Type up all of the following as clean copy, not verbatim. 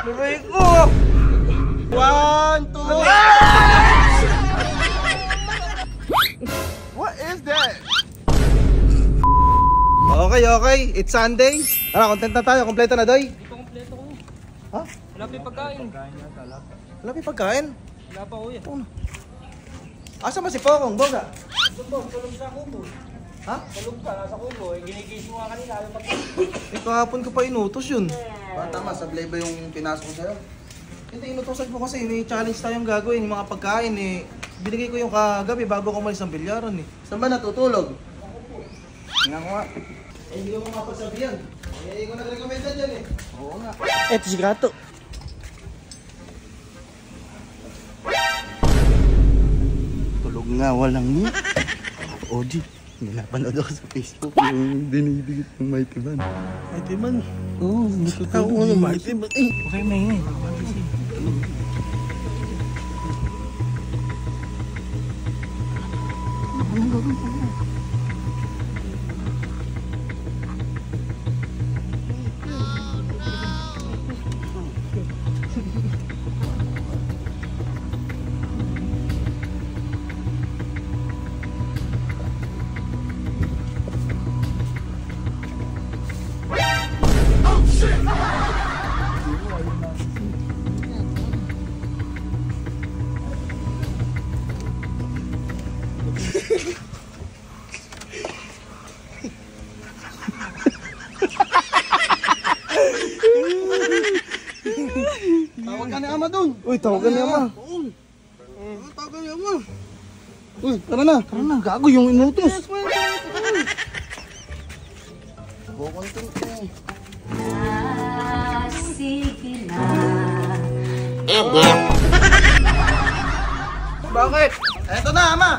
Aray ko! 1, 2. What is that? Okay. It's Sunday. Ano, content na tayo. Kompleto na, Doy? Hindi pa kompleto ko. Ha? Wala pa yung pagkain. Wala pa yung pagkain? Wala pa, kuya. Asa ba si Pokong, Boga? Tulog sa kubo. Ha? Tulog pa, nasa kubo. Ginigising mo nga kanina. Ayaw pa. Kahapon ko pa inutos yun. Tama, sablay ba yung pinasok ko sa'yo? Hindi, inutosan ko kasi. May challenge tayong gagawin. Yung mga pagkain eh. Binigay ko yung kagabi bago ko umalis ng bilyaran eh. Saan ba natutulog? Tingnan ko nga. Eh, hindi ko mapagsabihan. Eh, ko nag-recommenda dyan eh. Oo nga. Eto si Gato. Tulog nga, walang niya. Oji, may napanood ako sa Facebook yung dinidikit ng Mighty Man. Mighty Man? Oo, Ako ano, Mighty Man? Okay, may ingay. Tawag ka ni Ama dun. Uy, tawagan niya ma. Tawag ni Ama. Uy, tara na. Tara na, gago yung inutos. Bukontent ko eh. Sige na. Bakit? Eto na, Ama.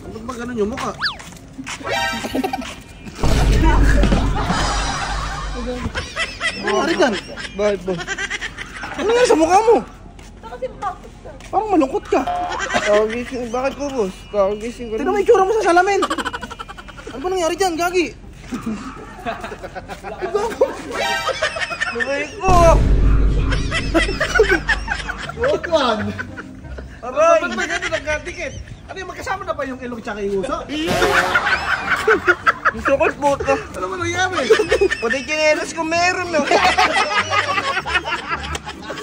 Ba't ba ganun yung mukha? Ano nga rin dyan? Bakit ba? Ano nga sa mukha mo? Parang malungkot ka. Kakagising, bakit po boss? Kakagising ko Tignan mo yung itsura mo sa salamin. Ano ba nangyari dyan, Gagi? Lumay ko! What one? Aray! Ba't ba ganun nagkadikit? Ano yung magkasama na ba yung ilong tsaka yung uso? Gusto ko puto. Ano ba nangyari? Pati chinelas ko meron no.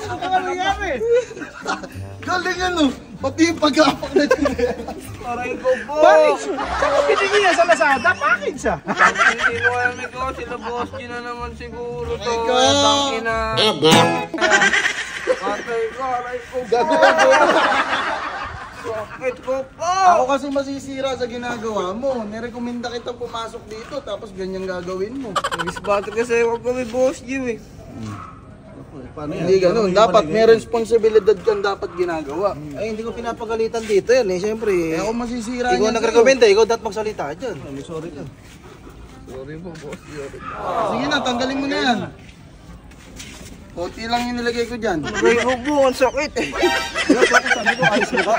Ano ba nangyari? Galing ano. Pati yung pag-apak na chinelas. Aray ko po! Package! Saan mo binigyan niya sa Lazada? Package siya! Hindi ko alam ikaw. Sila boss G na naman siguro to. Ikaw! Tangina. Patay ko. Aray ko po. Sakit ko po. Ako kasi masisira sa ginagawa mo. Nirekomenda kitang pumasok dito tapos ganyan gagawin mo. Nag-isbato kasi ako kami boss G eh. Hindi ganun. Dapat may responsibilidad kang dapat ginagawa. Ay, hindi ko pinapagalitan dito yan eh. Siyempre Eh eh. ako masisira Ikaw niyan nag-recommenda, ikaw dapat magsalita dyan. Sorry ka. Sorry po boss G. Sige na, tanggalin mo na yan. Konti lang yung nilagay ko dyan. Aray ko po. Ang sakit eh. Sabi ko, ayos na ka.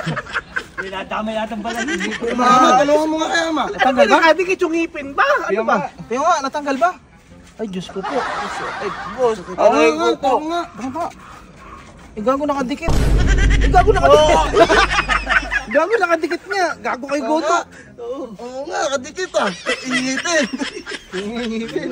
Dinadamay yata pala. Ama, tulungan mo nga kaya, Ama. Natanggal ba? Nakadikit yung ngipin ba? Ano ba? Tingnan nga, natanggal ba? Ay, Diyos ko po. Ay boss. Aray Aray ko ko po. nga. Baba. Gago nakadikit. Gago nakadikit. Gago nakadikit niya. Gago kay Goto. Oo nga, kadikit ah. Ingitin.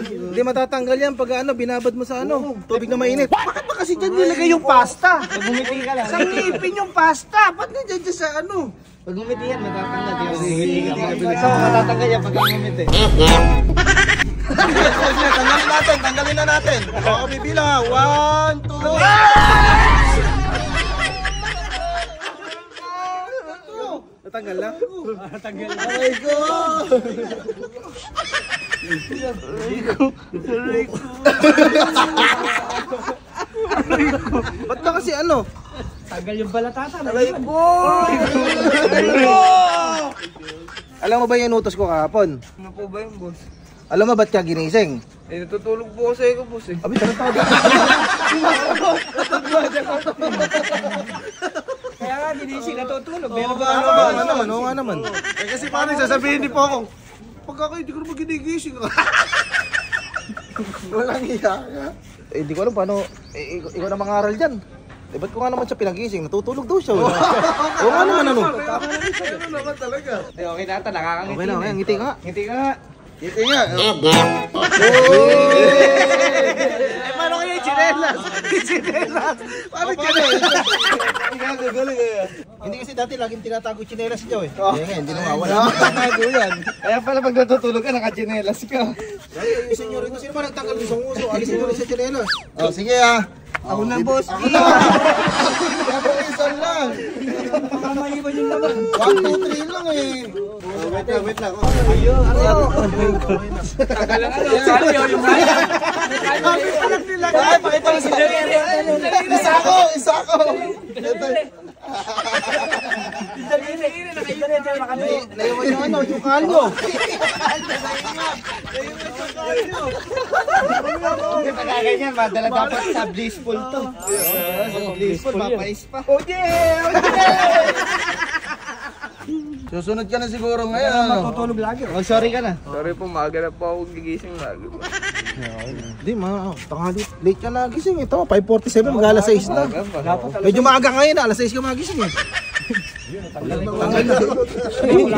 Hindi matatanggal yan pag ano, binabad mo sa ano, tubig na mainit. Bakit ba kasi dyan nilagay yung pasta? Bumiti ka lang. Sa ngipin yung pasta. Ba't nandiyan dyan sa ano? Pag ngumiti yan, matatanggal. So, matatanggal yan pag ngumiti. Sige, tanggalin na natin. Oo, bibilang ha. 1, 2, natanggal na? Aray ko. Ba't ba kasi ano? Tagal yung balatatan. Aray ko! Alam mo ba yung inutos ko kahapon? Ano po ba yung boss? Alam mo ba't ka ginising? Eh, natutulog po kasi ako boss eh. Abi, tarantado. Kaya nga, ginising natutulog. Oo nga naman, oo nga naman. Eh kasi paano sasabihin ni Pokong, pagka kayo, hindi ko naman ginigising. Walang iya ka. Eh, di ko alam paano, ikaw na mangaral dyan. Eh, ba't ko nga naman siya pinagising? Natutulog daw siya. Oo nga naman ano. Ano naman talaga? Eh, okay na ata, nakakangiti. Okay na, okay. Ngiti ka nga. Ngiti ka nga. Ito nga. Eh, paano kayo yung chinelas? Chinelas! Paano chinelas? Galing eh. Hindi kasi dati laging tinatago chinelas niya eh. Kaya nga, hindi na mawala. Tatago yan. Kaya pala pag natutulog ka, naka-chinelas ka. Kaya yung senyor ito, sino ba nagtanggal ng isang uso? Alisin mo rin sa chinelas. Oh, sige ah. Ako na, boss. Ako na. Dapat isan lang. Baka maiwan yung laman. 1, 2, 3 lang eh. Wait lang. Tagal lang ano. Sali yun, yung kaya. Pakita mo sa Isa ako. Naiwan yung ano, yung kalyo. Hindi pa kaganyan, madala dapat sa blissful to. Blissful, mapais pa. Oh yeah! Susunod ka na siguro ngayon. Ano? Matutulog lagi. Oh, sorry ka na. Sorry po, maaga na po ako gigising lagi po. Hindi, tanghali. Late ka na gising. Ito, 5:47, mag-alas 6 na. Medyo maaga ngayon, alas 6 ka magising eh.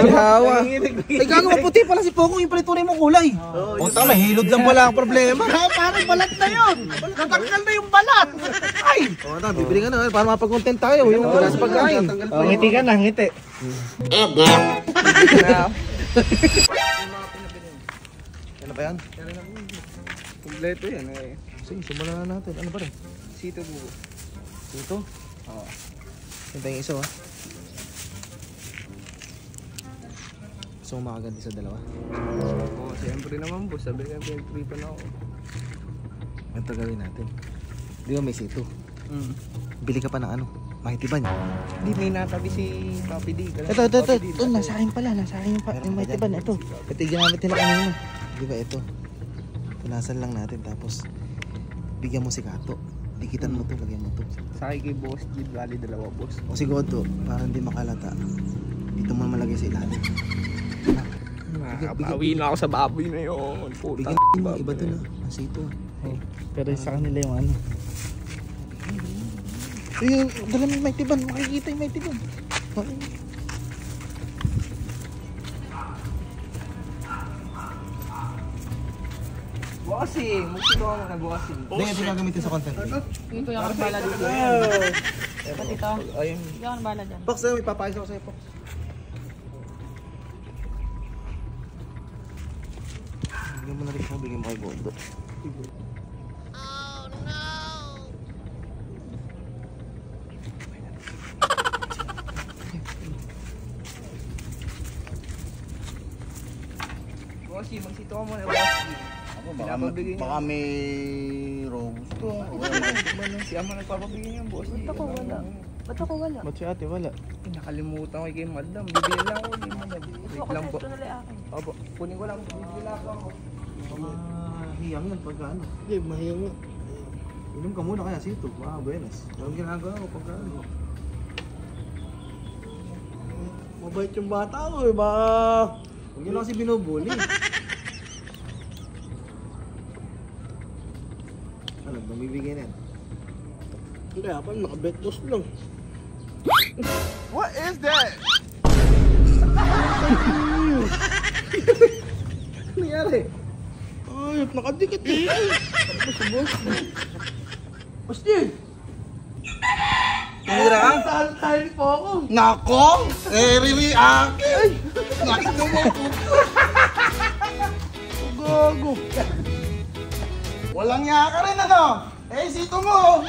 Hawa. Ay, gago maputi pala si Pogo, yung pala tunay mong kulay. O tama, hilod lang pala ang problema. Parang balat na yun. Natanggal na yung balat. Ay! O tama, bibili ka na para mapag-content tayo. Yung wala sa pagkain. Ngiti ka na, ngiti. Ano ba yan? Kompleto yan eh. Sige, simulan na natin. Ano ba rin? Sito po. Ito? Oo. Ito yung isa, ha? Gusto mo makaganti sa dalawa? Oo, siyempre naman po. Sabi ka, pinag-tripan ako. Ito gawin natin. Di ba may sito? Bili ka pa ng ano? Mahitiban. Hindi, may natabi si Papi D. Ito. Nasa akin pala. Nasa akin yung mahitiban. Ito. Ito yung ginamit nila kanina. Di ba ito? Punasan lang natin tapos bigyan mo si Kato. Dikitan mo to, lagyan mo to. Sa akin kay Boss G, bali dalawa boss. O si Godo, para hindi makalata. Dito mo malagay sa ilalim. Nakakabawi na ako sa baboy na yun. Puta. Bigyan mo, iba to na. Nasa ito. Pero sa kanila yung ano. Eh, dala mo yung mahitiban. Makikita yung mahitiban. Bossing! Magsito ka mga bossing. Hindi, ito gagamitin sa content. Hindi ko yung bala dito. Ba't ito? Ayun. Hindi ako bala dyan. Pox, may papayos ako sa'yo, Pox. Bigyan mo na rin siya, bigyan mo kay Godo. Bossing, magsito ka muna bossing. Baka may robusto. Si Ama nagpapabigyan niya bossing. Ba't ako wala? Ba't ako wala? Ba't si ate wala? Nakalimutan ko kay Madam. Bibili lang ako kay Madam. Wait lang po. Ito na lang akin. Opo, kunin ko lang. Bibili lang ako. Hiyang yan pagka ano. Hindi, mahiyang mo. Inom ka muna kaya sito. Buenas. Anong ginagawa ko pagka ano? Mabait yung bata ko eh. Baka... Huwag yun lang kasi binubuli. Ano, bumibigay na yan? Hindi, apa, nakabet boss lang. What is that? Ano nangyari? Ay, nakadikit eh. Basti! Nangira ka? Tahan po ako. Nako! Really akin! Nakita mo po. Gago. Walang yaka rin ano? Eh, sito mo.